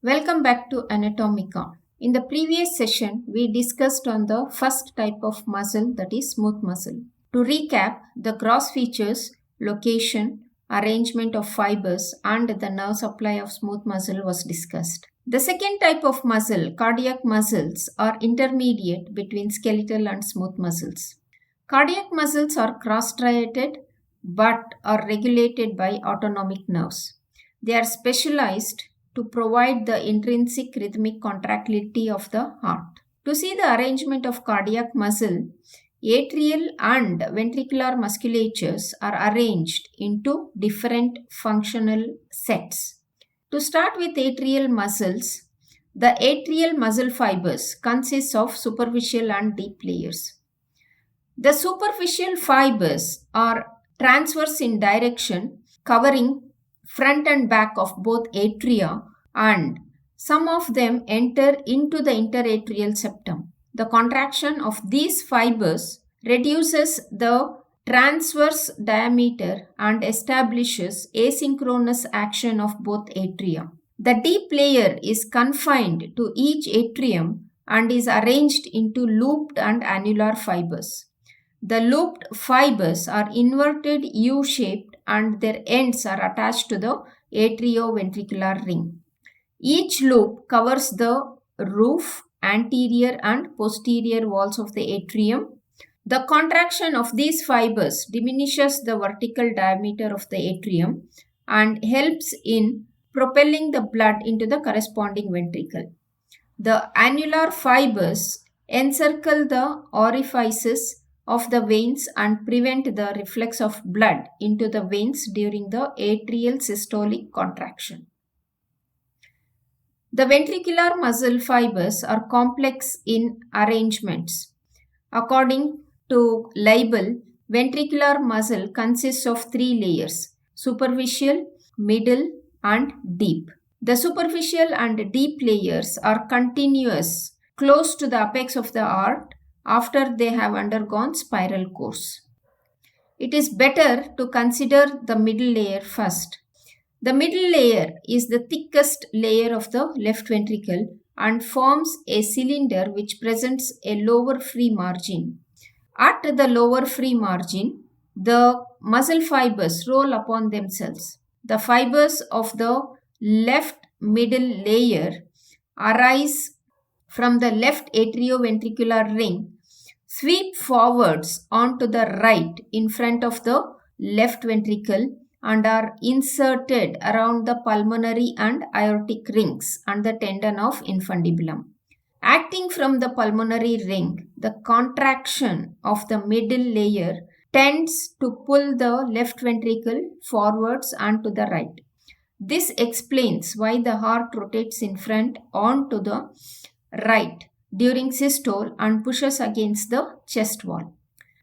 Welcome back to Anatomiqa. In the previous session, we discussed on the first type of muscle, that is smooth muscle. To recap, the gross features, location, arrangement of fibers and the nerve supply of smooth muscle was discussed. The second type of muscle, cardiac muscles, are intermediate between skeletal and smooth muscles. Cardiac muscles are cross-striated but are regulated by autonomic nerves. They are specialized to provide the intrinsic rhythmic contractility of the heart. To see the arrangement of cardiac muscle, atrial and ventricular musculatures are arranged into different functional sets. To start with atrial muscles, the atrial muscle fibers consist of superficial and deep layers. The superficial fibers are transverse in direction, covering front and back of both atria, and some of them enter into the interatrial septum. The contraction of these fibers reduces the transverse diameter and establishes asynchronous action of both atria. The deep layer is confined to each atrium and is arranged into looped and annular fibers. The looped fibers are inverted U-shaped and their ends are attached to the atrioventricular ring. Each loop covers the roof, anterior and posterior walls of the atrium. The contraction of these fibers diminishes the vertical diameter of the atrium and helps in propelling the blood into the corresponding ventricle. The annular fibers encircle the orifices of the veins and prevent the reflux of blood into the veins during the atrial systolic contraction. The ventricular muscle fibers are complex in arrangements. According to label, ventricular muscle consists of three layers: superficial, middle, and deep. The superficial and deep layers are continuous close to the apex of the heart after they have undergone spiral course. It is better to consider the middle layer first. The middle layer is the thickest layer of the left ventricle and forms a cylinder which presents a lower free margin. At the lower free margin, the muscle fibers roll upon themselves. The fibers of the left middle layer arise from the left atrioventricular ring, sweep forwards onto the right in front of the left ventricle and are inserted around the pulmonary and aortic rings and the tendon of infundibulum. Acting from the pulmonary ring, the contraction of the middle layer tends to pull the left ventricle forwards and to the right. This explains why the heart rotates in front onto the right during systole and pushes against the chest wall.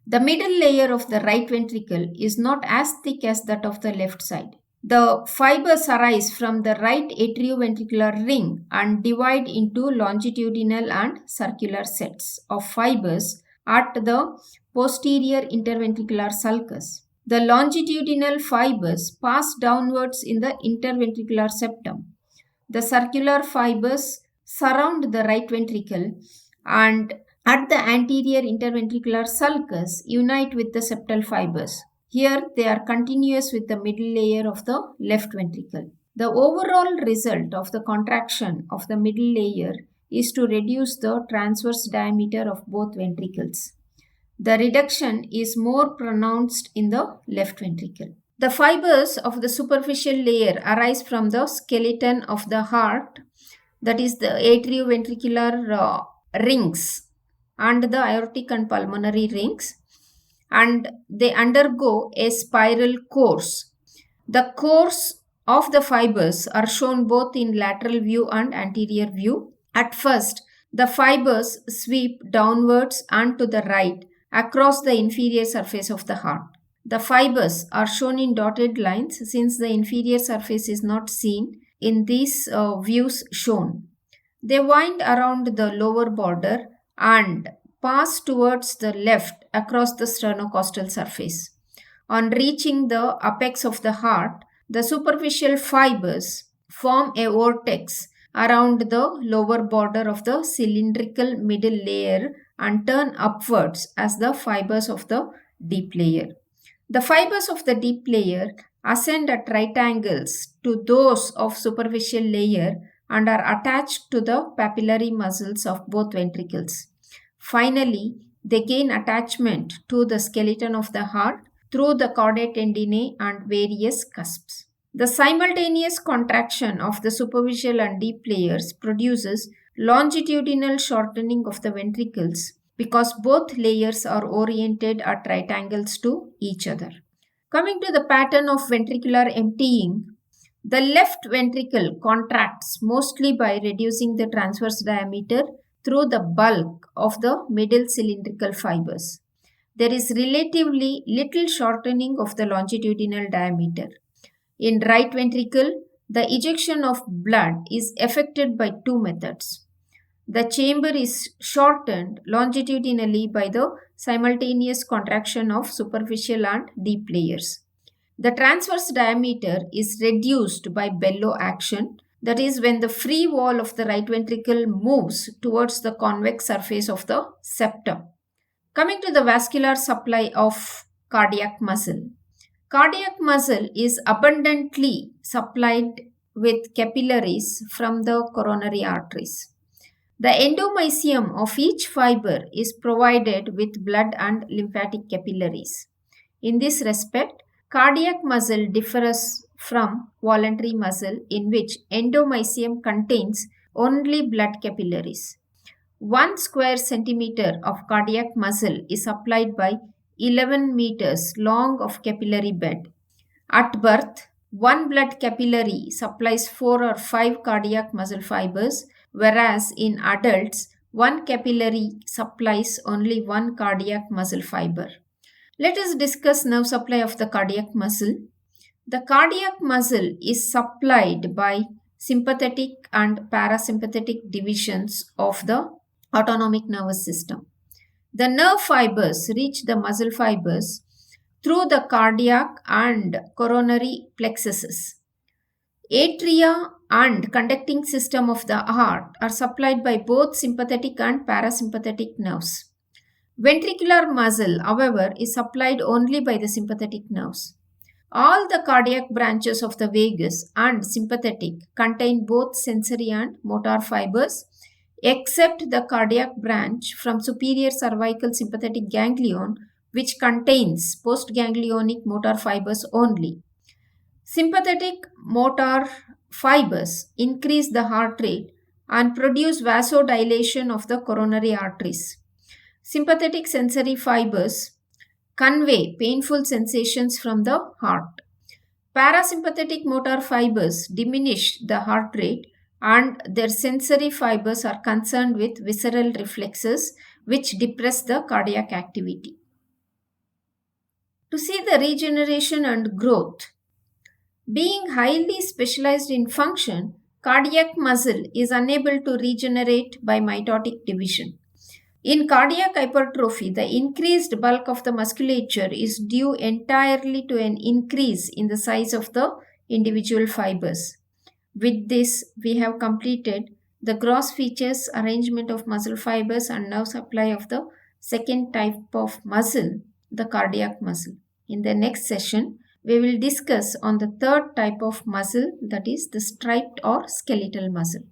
The middle layer of the right ventricle is not as thick as that of the left side. The fibers arise from the right atrioventricular ring and divide into longitudinal and circular sets of fibers at the posterior interventricular sulcus. The longitudinal fibers pass downwards in the interventricular septum. The circular fibers surround the right ventricle and at the anterior interventricular sulcus unite with the septal fibers. Here they are continuous with the middle layer of the left ventricle. The overall result of the contraction of the middle layer is to reduce the transverse diameter of both ventricles. The reduction is more pronounced in the left ventricle. The fibers of the superficial layer arise from the skeleton of the heart, that is the atrioventricular rings and the aortic and pulmonary rings, and they undergo a spiral course. The course of the fibers are shown both in lateral view and anterior view. At first, the fibers sweep downwards and to the right across the inferior surface of the heart. The fibers are shown in dotted lines since the inferior surface is not seen in these views shown. They wind around the lower border and pass towards the left across the sternocostal surface. On reaching the apex of the heart, the superficial fibers form a vortex around the lower border of the cylindrical middle layer and turn upwards as the fibers of the deep layer. The fibers of the deep layer ascend at right angles to those of superficial layer and are attached to the papillary muscles of both ventricles. Finally, they gain attachment to the skeleton of the heart through the chordae tendineae and various cusps. The simultaneous contraction of the superficial and deep layers produces longitudinal shortening of the ventricles because both layers are oriented at right angles to each other. Coming to the pattern of ventricular emptying, the left ventricle contracts mostly by reducing the transverse diameter through the bulk of the middle cylindrical fibers. There is relatively little shortening of the longitudinal diameter. In right ventricle, the ejection of blood is effected by two methods. The chamber is shortened longitudinally by the simultaneous contraction of superficial and deep layers. The transverse diameter is reduced by bellow action, that is, when the free wall of the right ventricle moves towards the convex surface of the septum. Coming to the vascular supply of cardiac muscle. Cardiac muscle is abundantly supplied with capillaries from the coronary arteries. The endomysium of each fiber is provided with blood and lymphatic capillaries. In this respect, cardiac muscle differs from voluntary muscle in which endomysium contains only blood capillaries. 1 square centimeter of cardiac muscle is supplied by 11 meters long of capillary bed. At birth, one blood capillary supplies 4 or 5 cardiac muscle fibers, whereas in adults, one capillary supplies only one cardiac muscle fiber. Let us discuss nerve supply of the cardiac muscle. The cardiac muscle is supplied by sympathetic and parasympathetic divisions of the autonomic nervous system. The nerve fibers reach the muscle fibers through the cardiac and coronary plexuses. Atria and conducting system of the heart are supplied by both sympathetic and parasympathetic nerves. Ventricular muscle, however, is supplied only by the sympathetic nerves. All the cardiac branches of the vagus and sympathetic contain both sensory and motor fibers, except the cardiac branch from superior cervical sympathetic ganglion, which contains postganglionic motor fibers only. Sympathetic motor fibers increase the heart rate and produce vasodilation of the coronary arteries. Sympathetic sensory fibers convey painful sensations from the heart. Parasympathetic motor fibers diminish the heart rate, and their sensory fibers are concerned with visceral reflexes which depress the cardiac activity. To see the regeneration and growth, being highly specialized in function, cardiac muscle is unable to regenerate by mitotic division. In cardiac hypertrophy, the increased bulk of the musculature is due entirely to an increase in the size of the individual fibers. With this, we have completed the gross features, arrangement of muscle fibers and nerve supply of the second type of muscle, the cardiac muscle. In the next session, we will discuss on the third type of muscle, that is the striped or skeletal muscle.